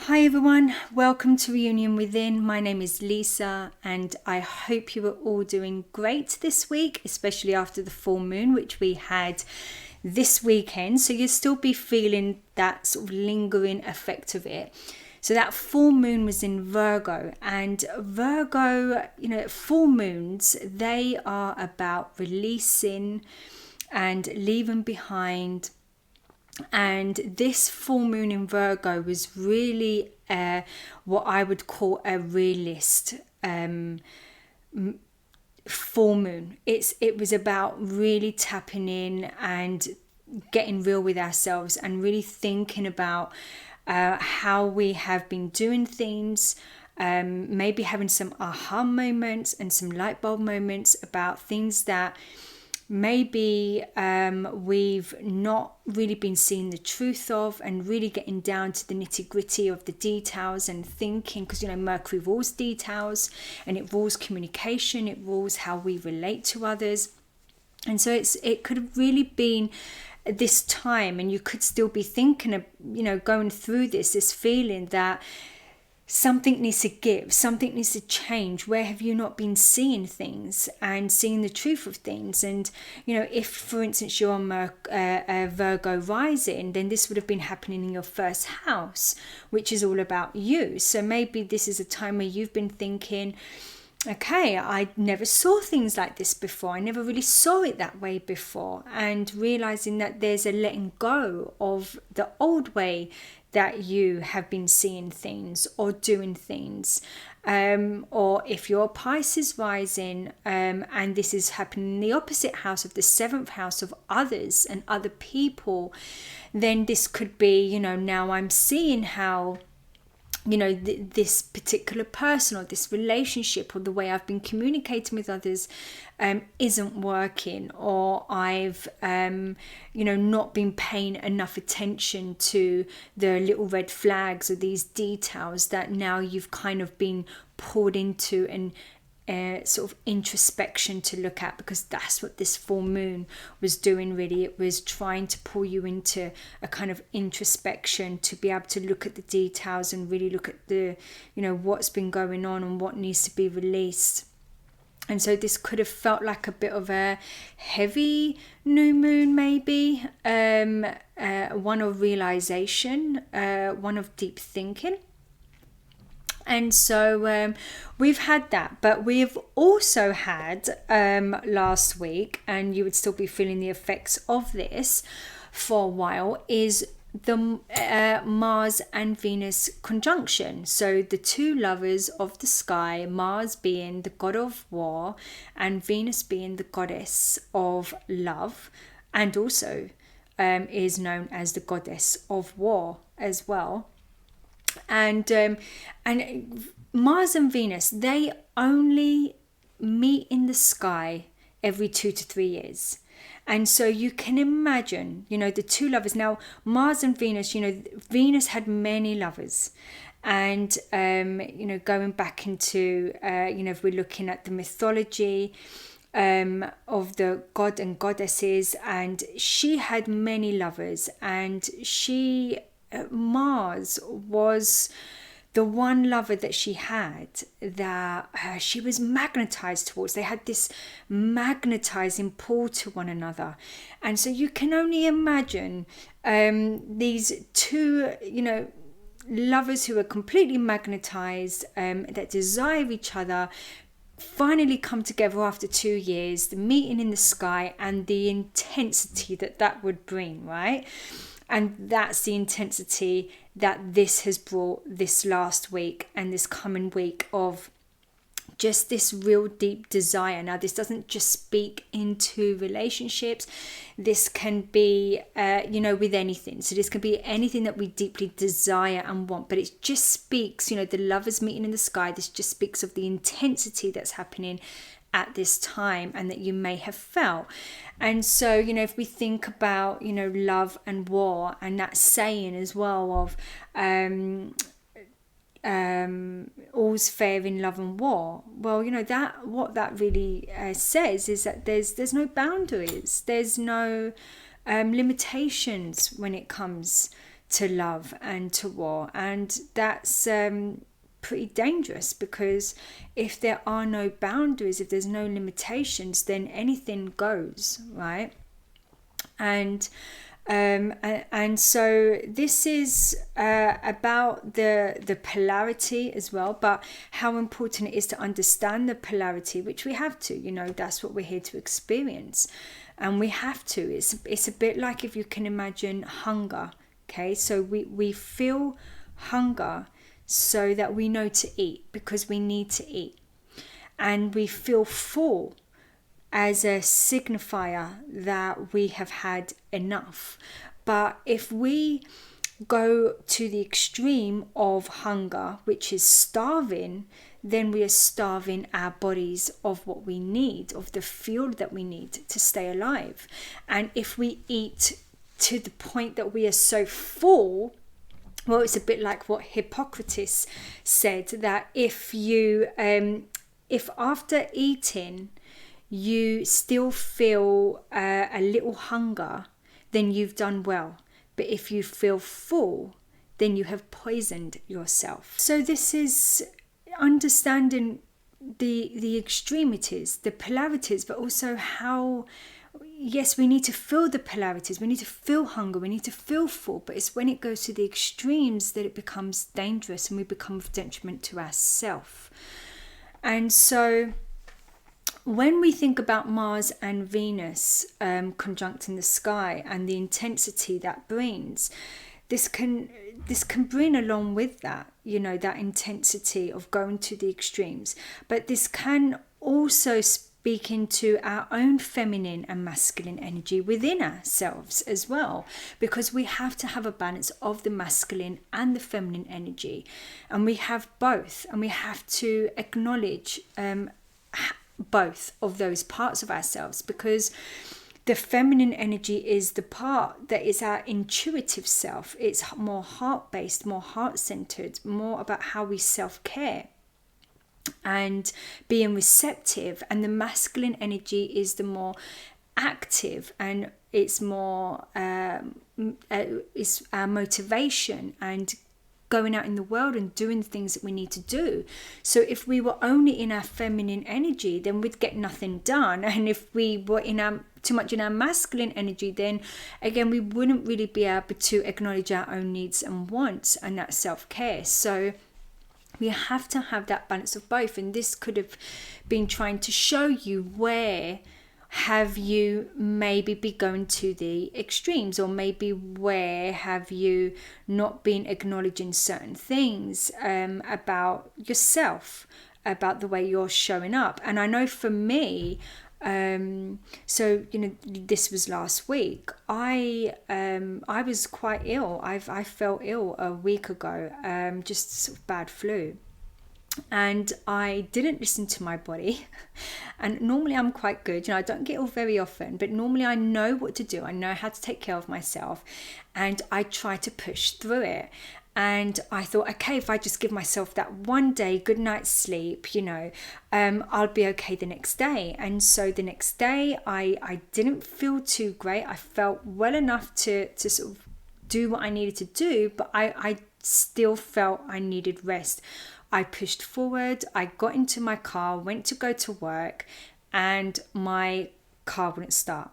Hi everyone, welcome to Reunion Within. My name is Lisa and I hope you are all doing great this week, especially after the full moon which we had this weekend. So you'll still be feeling that sort of lingering effect of it. So that full moon was in Virgo, and Virgo, full moons, they are about releasing and leaving behind. And this full moon in Virgo was really what I would call a realist full moon. It was about really tapping in and getting real with ourselves and really thinking about how we have been doing things, maybe having some aha moments and some light bulb moments about things that maybe we've not really been seeing the truth of, and really getting down to the nitty gritty of the details and thinking, because Mercury rules details and it rules communication, it rules how we relate to others. And so it could have really been this time, and you could still be thinking of going through this feeling that something needs to give, something needs to change. Where have you not been seeing things and seeing the truth of things? And if for instance you're on Virgo rising, then this would have been happening in your first house, which is all about you. So maybe this is a time where you've been thinking, okay, I never saw things like this before. I never really saw it that way before. And realizing that there's a letting go of the old way that you have been seeing things or doing things. Or if you're Pisces rising, and this is happening in the opposite house of the seventh house of others and other people, then this could be, now I'm seeing how this particular person or this relationship or the way I've been communicating with others isn't working, or I've not been paying enough attention to the little red flags or these details that now you've kind of been poured into and sort of introspection to look at, because that's what this full moon was doing really. It was trying to pull you into a kind of introspection to be able to look at the details and really look at the what's been going on and what needs to be released. And so this could have felt like a bit of a heavy new moon, maybe one of realization, one of deep thinking. And so we've had that, but we've also had last week, and you would still be feeling the effects of this for a while, is the Mars and Venus conjunction. So the two lovers of the sky, Mars being the god of war and Venus being the goddess of love, and also is known as the goddess of war as well. And Mars and Venus, they only meet in the sky every 2 to 3 years. And so you can imagine, the two lovers. Now, Mars and Venus, Venus had many lovers. And, going back into, if we're looking at the mythology of the god and goddesses, and she had many lovers, and Mars was the one lover that she had that she was magnetized towards. They had this magnetizing pull to one another. And so you can only imagine these two, lovers who are completely magnetized, that desire each other, finally come together after 2 years, the meeting in the sky, and the intensity that would bring, right? And that's the intensity that this has brought this last week and this coming week, of just this real deep desire. Now, this doesn't just speak into relationships. This can be, with anything. So this can be anything that we deeply desire and want. But it just speaks, the lovers meeting in the sky. This just speaks of the intensity that's happening at this time and that you may have felt. And so, if we think about, love and war, and that saying as well of all's fair in love and war. Well, that what that really says is that there's no boundaries, there's no limitations when it comes to love and to war. And that's pretty dangerous, because if there are no boundaries, if there's no limitations, then anything goes, right? And so this is about the polarity as well, but how important it is to understand the polarity, which we have to, that's what we're here to experience, and we have to. It's a bit like, if you can imagine hunger. Okay, so we feel hunger so that we know to eat, because we need to eat, and we feel full as a signifier that we have had enough. But if we go to the extreme of hunger, which is starving, then we are starving our bodies of what we need, of the fuel that we need to stay alive. And if we eat to the point that we are so full, well, it's a bit like what Hippocrates said, that if after eating you still feel a little hunger, then you've done well. But if you feel full, then you have poisoned yourself. So this is understanding the extremities, the polarities, but also how, yes, we need to feel the polarities, we need to feel hunger, we need to feel full, but it's when it goes to the extremes that it becomes dangerous, and we become of detriment to ourselves. And so when we think about Mars and Venus conjunct in the sky, and the intensity that brings, this can bring along with that, that intensity of going to the extremes. But this can also speak into our own feminine and masculine energy within ourselves as well, because we have to have a balance of the masculine and the feminine energy, and we have both, and we have to acknowledge both of those parts of ourselves, because the feminine energy is the part that is our intuitive self. It's more heart-based, more heart-centered, more about how we self-care and being receptive. And the masculine energy is the more active, and it's more it's our motivation and going out in the world and doing the things that we need to do. So if we were only in our feminine energy, then we'd get nothing done. And if we were too much in our masculine energy, then again we wouldn't really be able to acknowledge our own needs and wants and that self-care. So we have to have that balance of both. And this could have been trying to show you where have you maybe be going to the extremes, or maybe where have you not been acknowledging certain things about yourself, about the way you're showing up. And I know for me, so this was last week, I was quite ill. I felt ill a week ago, just sort of bad flu. And I didn't listen to my body. And normally I'm quite good, I don't get ill very often, but normally I know what to do. I know how to take care of myself, and I try to push through it. And I thought, okay, if I just give myself that one day good night's sleep, I'll be okay the next day. And so the next day I didn't feel too great. I felt well enough to sort of do what I needed to do, but I still felt I needed rest. I pushed forward, I got into my car, went to go to work, and my car wouldn't start.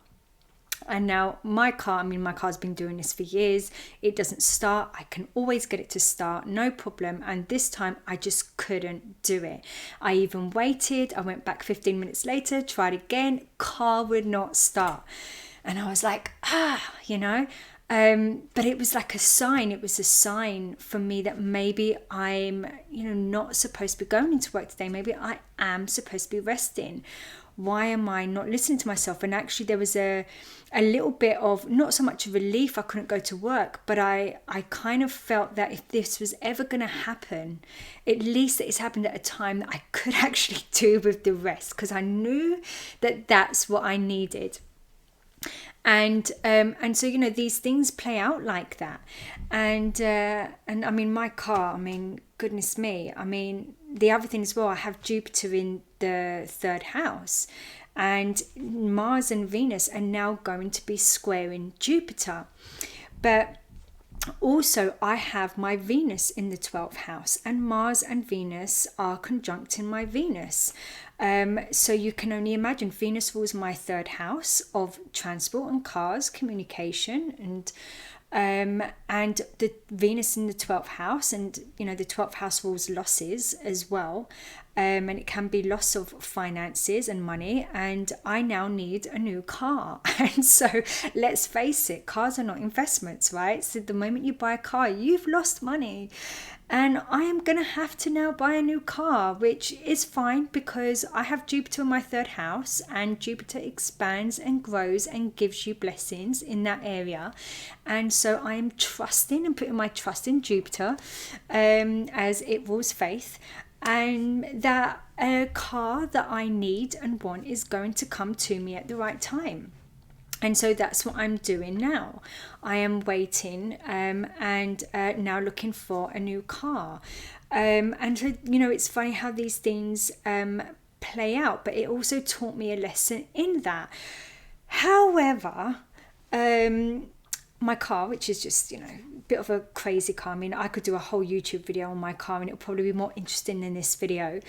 And now my car's been doing this for years. It doesn't start. I can always get it to start, no problem. And this time I just couldn't do it. I even waited. I went back 15 minutes later, tried again, car would not start. And I was like, but it was like a sign. It was a sign for me that maybe I'm, not supposed to be going into work today. Maybe I am supposed to be resting. Why am I not listening to myself? And actually there was a little bit of, not so much relief I couldn't go to work, but I kind of felt that if this was ever going to happen, at least that it's happened at a time that I could actually do with the rest, because I knew that that's what I needed. And so these things play out like that, and I mean my car, goodness me, the other thing as well, I have Jupiter in the third house, and Mars and Venus are now going to be squaring Jupiter. But Also, I have my Venus in the 12th house, and Mars and Venus are conjunct in my Venus. So you can only imagine, Venus rules my 3rd house of transport and cars, communication, and the Venus in the 12th house, and the 12th house rules losses as well. And it can be loss of finances and money, and I now need a new car. And so let's face it, cars are not investments, right? So the moment you buy a car, you've lost money, and I am going to have to now buy a new car, which is fine because I have Jupiter in my 3rd house, and Jupiter expands and grows and gives you blessings in that area. And so I am trusting and putting my trust in Jupiter, as it rules faith, and that a car that I need and want is going to come to me at the right time. And so that's what I'm doing now. I am waiting and now looking for a new car. And so, it's funny how these things play out, but it also taught me a lesson in that. However, my car, which is just, bit of a crazy car. I mean, I could do a whole YouTube video on my car and it'll probably be more interesting than this video.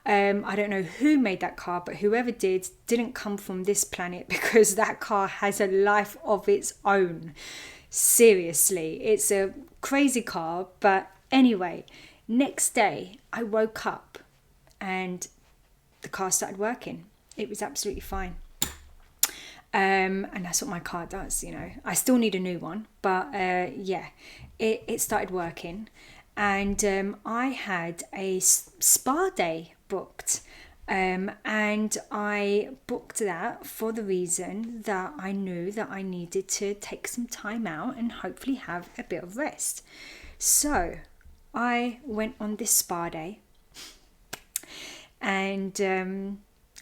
I don't know who made that car, but whoever didn't come from this planet, because that car has a life of its own. Seriously, it's a crazy car. But anyway, next day I woke up and the car started working. It was absolutely fine. And that's what my car does, I still need a new one, but it started working. And I had a spa day booked, and I booked that for the reason that I knew that I needed to take some time out and hopefully have a bit of rest. So I went on this spa day, and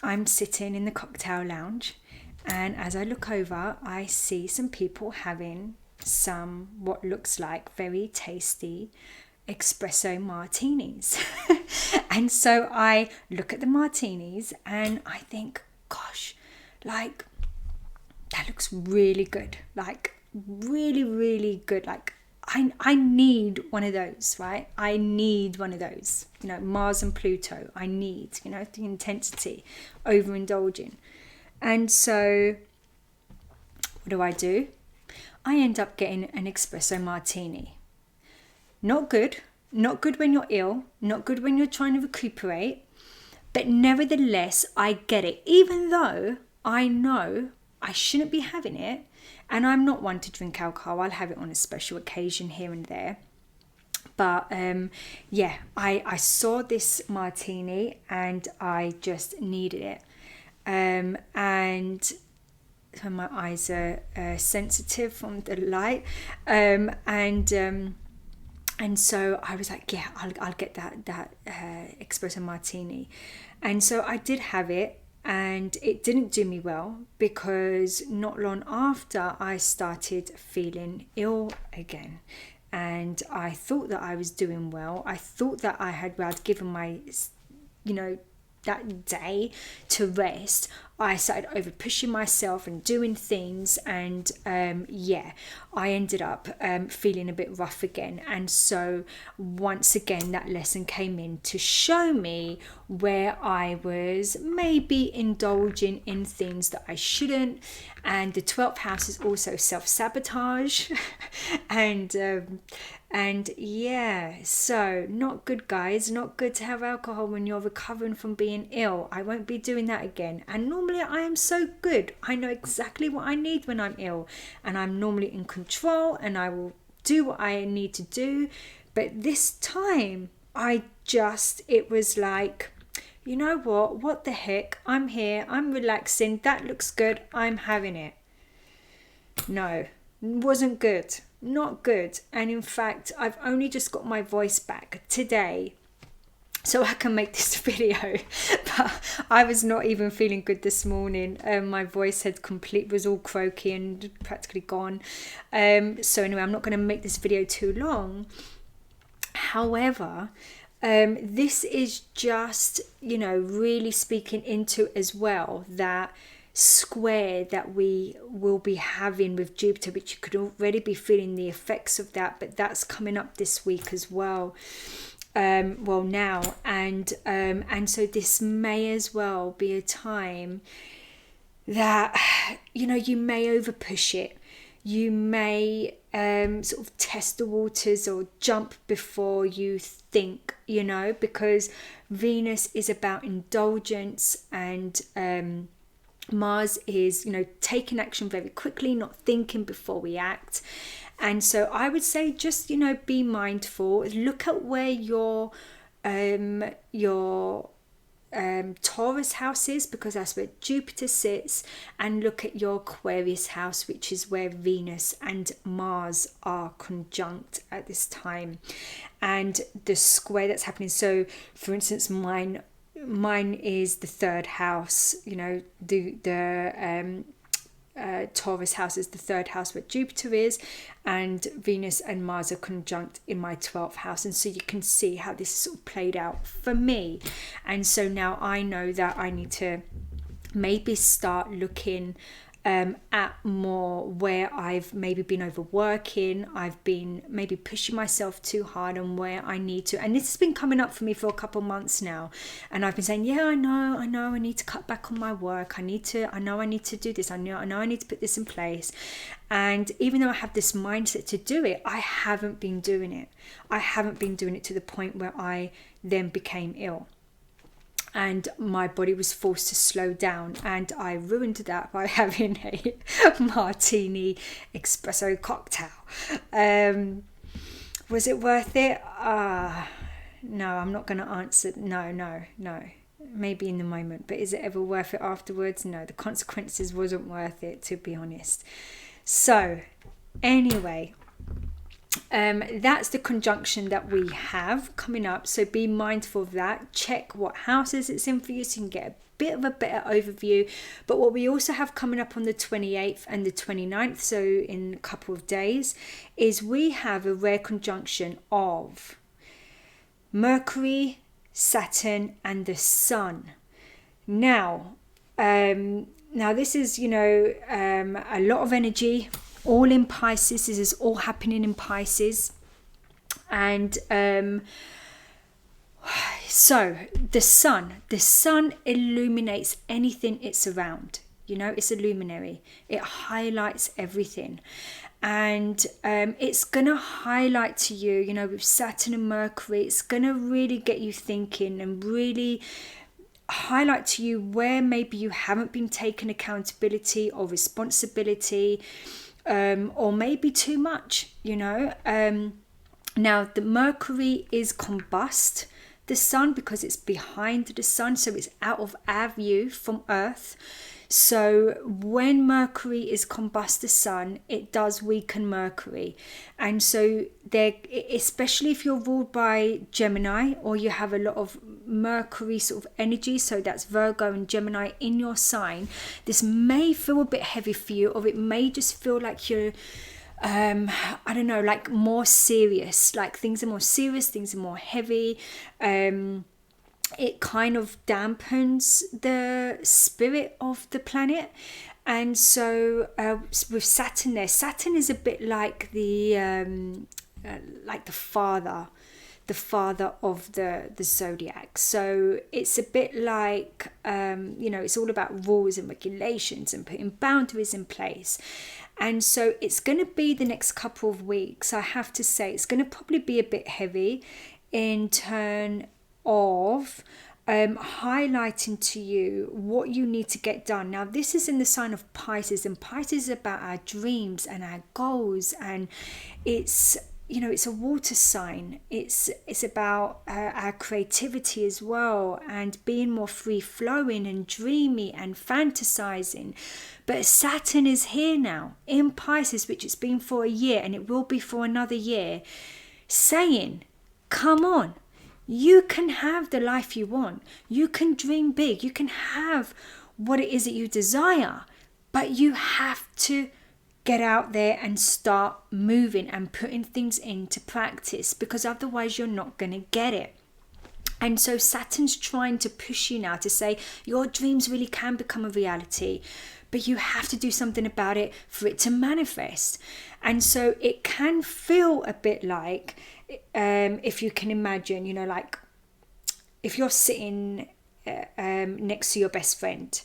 I'm sitting in the cocktail lounge. And as I look over, I see some people having some what looks like very tasty espresso martinis. And so I look at the martinis and I think, gosh, like that looks really good. Like really, really good. Like I need one of those, right? I need one of those. Mars and Pluto, I need, the intensity, overindulging. And so what do? I end up getting an espresso martini. Not good when you're ill, not good when you're trying to recuperate, but nevertheless, I get it, even though I know I shouldn't be having it, and I'm not one to drink alcohol. I'll have it on a special occasion here and there. But I saw this martini and I just needed it. And so my eyes are sensitive from the light, and so I was like, yeah, I'll get that espresso martini. And so I did have it, and it didn't do me well, because not long after I started feeling ill again. And I thought that I was doing well. I thought that I'd given my, that day to rest. I started over pushing myself and doing things, and I ended up feeling a bit rough again. And so once again that lesson came in to show me where I was maybe indulging in things that I shouldn't. And the 12th house is also self-sabotage. So not good, guys. Not good to have alcohol when you're recovering from being ill. I won't be doing that again. And normally I am so good. I know exactly what I need when I'm ill, and I'm normally in control, and I will do what I need to do. But this time it was like, you know what the heck, I'm here, I'm relaxing, that looks good, I'm having it. No, wasn't good, not good. And in fact, I've only just got my voice back today so I can make this video, but I was not even feeling good this morning. My voice was all croaky and practically gone. So anyway, I'm not going to make this video too long. However, this is just, really speaking into as well that square that we will be having with Jupiter, which you could already be feeling the effects of that, but that's coming up this week as well. Now, and so this may as well be a time that, you know, you may over push it. You may sort of test the waters or jump before you think, you know, because Venus is about indulgence, and Mars is, you know, taking action very quickly, not thinking before we act. And so I would say just, you know, be mindful. Look at where your Taurus house is, because that's where Jupiter sits, and look at your Aquarius house, which is where Venus and Mars are conjunct at this time, and the square that's happening. So for instance, mine is the third house, you know, the Taurus house is the third house where Jupiter is, and Venus and Mars are conjunct in my 12th house. And so you can see how this is sort of played out for me. And so now I know that I need to maybe start looking at more where I've maybe been overworking, I've been maybe pushing myself too hard, and where I need to, and this has been coming up for me for a couple months now, and I've been saying, yeah, I know I need to cut back on my work, I know I need to do this, I know I need to put this in place. And even though I have this mindset to do it, I haven't been doing it to the point where I then became ill, and my body was forced to slow down, and I ruined that by having a martini espresso cocktail. Was it worth it? No, I'm not going to answer. No. Maybe in the moment, but is it ever worth it afterwards? No, the consequences wasn't worth it, to be honest. So anyway, that's the conjunction that we have coming up, so be mindful of that. Check what houses it's in for you so you can get a bit of a better overview. But what we also have coming up on the 28th and the 29th, so in a couple of days, is we have a rare conjunction of Mercury, Saturn and the Sun. Now this is, you know, a lot of energy, all in Pisces. This is all happening in Pisces. And so the sun illuminates anything it's around. You know, it's a luminary. It highlights everything. And it's going to highlight to you, you know, with Saturn and Mercury, it's going to really get you thinking and really highlight to you where maybe you haven't been taking accountability or responsibility, or maybe too much, you know. Now the Mercury is combust the sun because it's behind the sun, so it's out of our view from Earth. So when Mercury is combust the sun, it does weaken Mercury. And so there, especially if you're ruled by Gemini, or you have a lot of Mercury sort of energy, so that's Virgo and Gemini in your sign, this may feel a bit heavy for you, or it may just feel like you're I don't know, like more serious, like things are more serious, things are more heavy. It kind of dampens the spirit of the planet. And so with Saturn there, Saturn is a bit like the father of the zodiac. So it's a bit like, you know, it's all about rules and regulations and putting boundaries in place. And so it's going to be the next couple of weeks, I have to say, it's going to probably be a bit heavy in turn of highlighting to you what you need to get done. Now this is in the sign of Pisces, and Pisces is about our dreams and our goals, and it's, you know, it's a water sign. It's about our creativity as well, and being more free flowing and dreamy and fantasizing. But Saturn is here now in Pisces, which it's been for a year, and it will be for another year, saying, come on, you can have the life you want. You can dream big. You can have what it is that you desire, but you have to get out there and start moving and putting things into practice, because otherwise you're not going to get it. And so Saturn's trying to push you now to say your dreams really can become a reality, but you have to do something about it for it to manifest. And so it can feel a bit like, if you can imagine, like if you're sitting next to your best friend,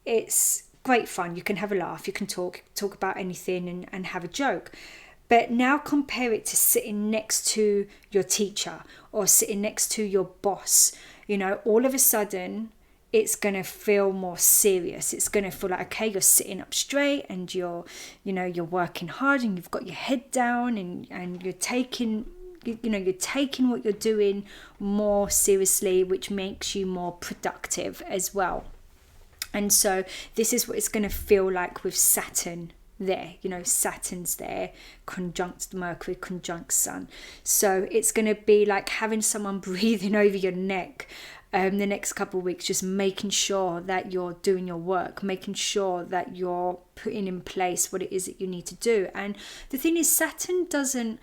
it's great fun. You can have a laugh, you can talk about anything and have a joke. But now compare it to sitting next to your teacher or sitting next to your boss. All of a sudden, it's going to feel more serious. It's going to feel like, okay, you're sitting up straight and you're working hard and you've got your head down and you're taking what you're doing more seriously, which makes you more productive as well. And so this is what it's going to feel like with Saturn there. Saturn's there, conjunct Mercury, conjunct Sun. So it's going to be like having someone breathing over your neck the next couple of weeks, just making sure that you're doing your work, making sure that you're putting in place what it is that you need to do. And the thing is, Saturn doesn't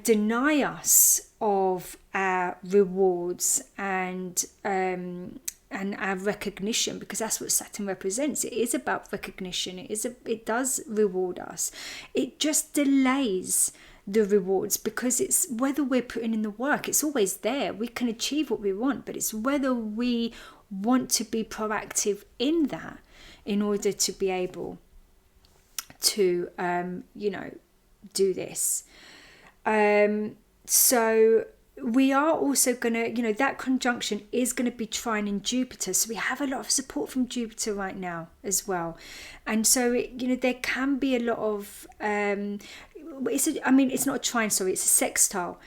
deny us of our rewards and our recognition, because that's what Saturn represents. It is about recognition. It does reward us. It just delays the rewards, because it's whether we're putting in the work. It's always there. We can achieve what we want, but it's whether we want to be proactive in that in order to be able to do this. So we are also going to, that conjunction is going to be trining Jupiter. So we have a lot of support from Jupiter right now as well. And so, there can be a lot of, it's not a trine, sorry, it's a sextile.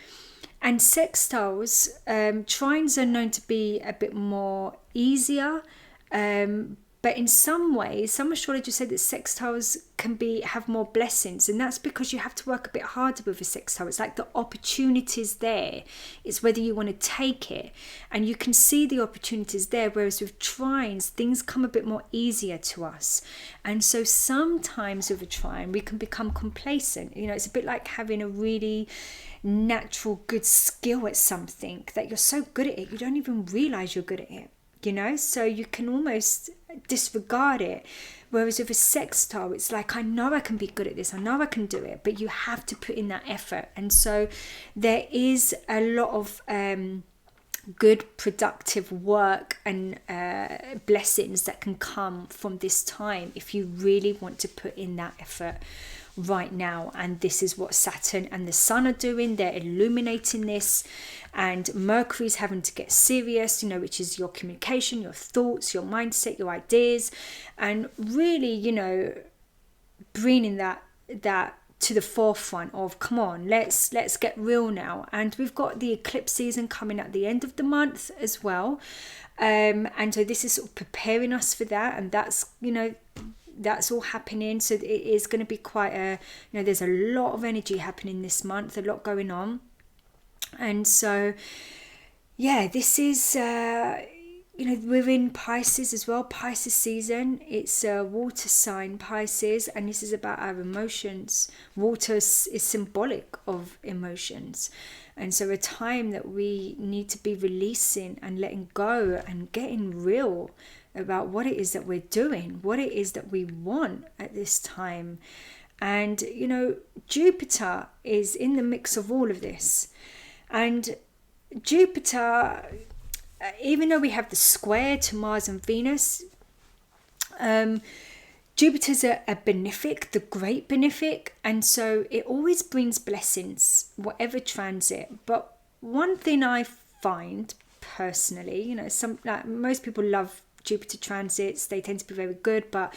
And sextiles, trines are known to be a bit more easier, but in some ways, some astrologers say that sextiles can have more blessings, and that's because you have to work a bit harder with a sextile. It's like the opportunities there. It's whether you want to take it, and you can see the opportunities there. Whereas with trines, things come a bit more easier to us, and so sometimes with a trine, we can become complacent. It's a bit like having a really natural good skill at something that you're so good at it, you don't even realize you're good at it. So you can almost disregard it. Whereas with a sextile, it's like, I know I can be good at this, I know I can do it, but you have to put in that effort. And so there is a lot of good productive work and blessings that can come from this time if you really want to put in that effort right now. And this is what Saturn and the Sun are doing. They're illuminating this, and Mercury's having to get serious, which is your communication, your thoughts, your mindset, your ideas, and really, bringing that to the forefront of, come on, let's get real now. And we've got the eclipse season coming at the end of the month as well, and so this is sort of preparing us for that, and that's all happening. So it is going to be quite there's a lot of energy happening this month, a lot going on. And so this is we're in Pisces as well, Pisces season. It's a water sign, Pisces, and this is about our emotions. Water is symbolic of emotions, and so a time that we need to be releasing and letting go and getting real about what it is that we're doing, what it is that we want at this time. And Jupiter is in the mix of all of this. And Jupiter, even though we have the square to Mars and Venus, Jupiter's a benefic, the great benefic, and so it always brings blessings, whatever transit. But one thing I find personally, most people love Jupiter transits, they tend to be very good, but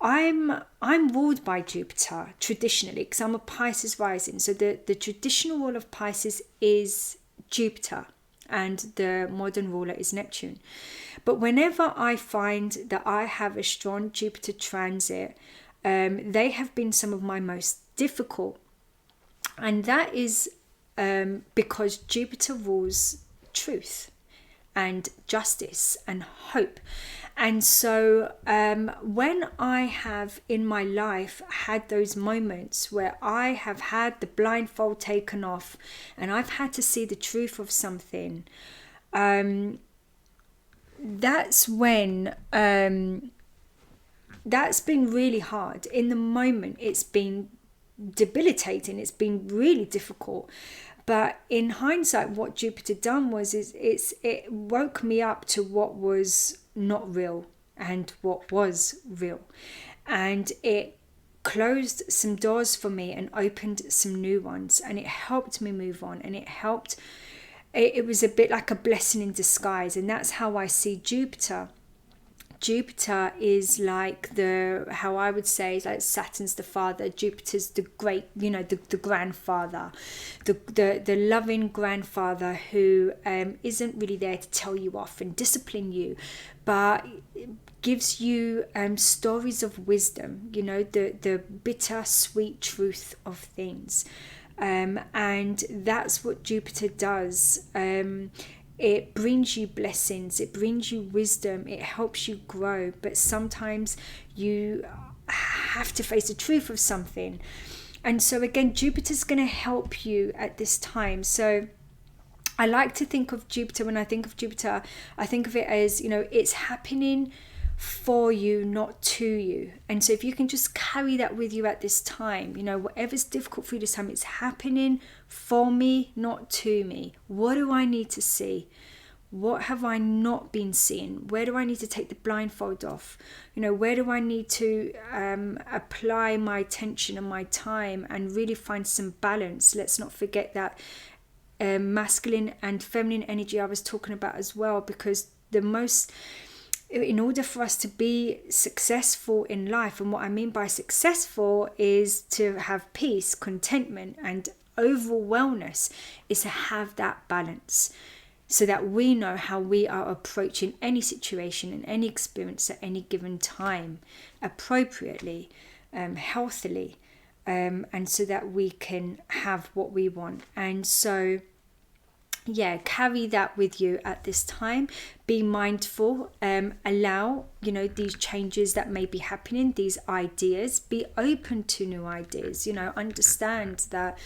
I'm ruled by Jupiter traditionally because I'm a Pisces rising. So the traditional rule of Pisces is Jupiter and the modern ruler is Neptune. But whenever I find that I have a strong Jupiter transit, they have been some of my most difficult. And that is because Jupiter rules truth. and justice and hope. And so when I have in my life had those moments where I have had the blindfold taken off and I've had to see the truth of something, that's when that's been really hard. In the moment, it's been debilitating, it's been really difficult. But in hindsight, what Jupiter done was it woke me up to what was not real and what was real, and it closed some doors for me and opened some new ones, and it helped me move on, and it was a bit like a blessing in disguise. And that's how I see Jupiter. Jupiter is like how I would say, like Saturn's the father, Jupiter's the great, the grandfather, the loving grandfather who isn't really there to tell you off and discipline you, but gives you stories of wisdom, the bitter sweet truth of things. And that's what Jupiter does. It brings you blessings, it brings you wisdom, it helps you grow. But sometimes you have to face the truth of something. And so again, Jupiter's going to help you at this time. So I like to think of Jupiter, when I think of Jupiter, I think of it as, it's happening for you, not to you. And so if you can just carry that with you at this time, whatever's difficult for you this time, it's happening for me, not to me. What do I need to see? What have I not been seeing? Where do I need to take the blindfold off? Where do I need to apply my attention and my time and really find some balance? Let's not forget that masculine and feminine energy I was talking about as well, because in order for us to be successful in life, and what I mean by successful is to have peace, contentment, and overall wellness, is to have that balance, so that we know how we are approaching any situation and any experience at any given time appropriately, healthily, and so that we can have what we want. And so carry that with you at this time. Be mindful, allow these changes that may be happening, these ideas. Be open to new ideas. Understand that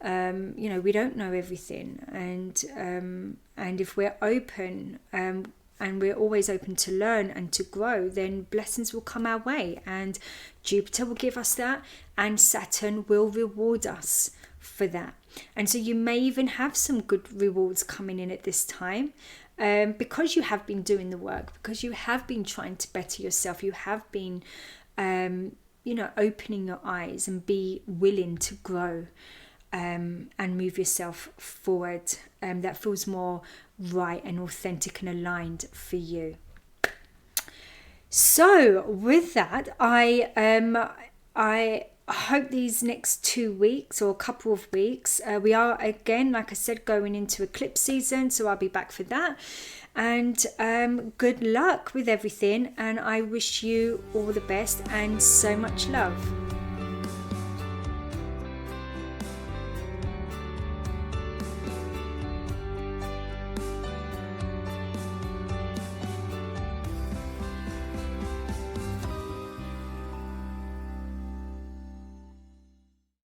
we don't know everything, and if we're open, and we're always open to learn and to grow, then blessings will come our way, and Jupiter will give us that, and Saturn will reward us for that. And so you may even have some good rewards coming in at this time, because you have been doing the work, because you have been trying to better yourself, you have been opening your eyes and be willing to grow, and move yourself forward, that feels more right and authentic and aligned for you. So with that, I hope these next 2 weeks or a couple of weeks, we are again, like I said, going into eclipse season, so I'll be back for that. And good luck with everything, and I wish you all the best and so much love.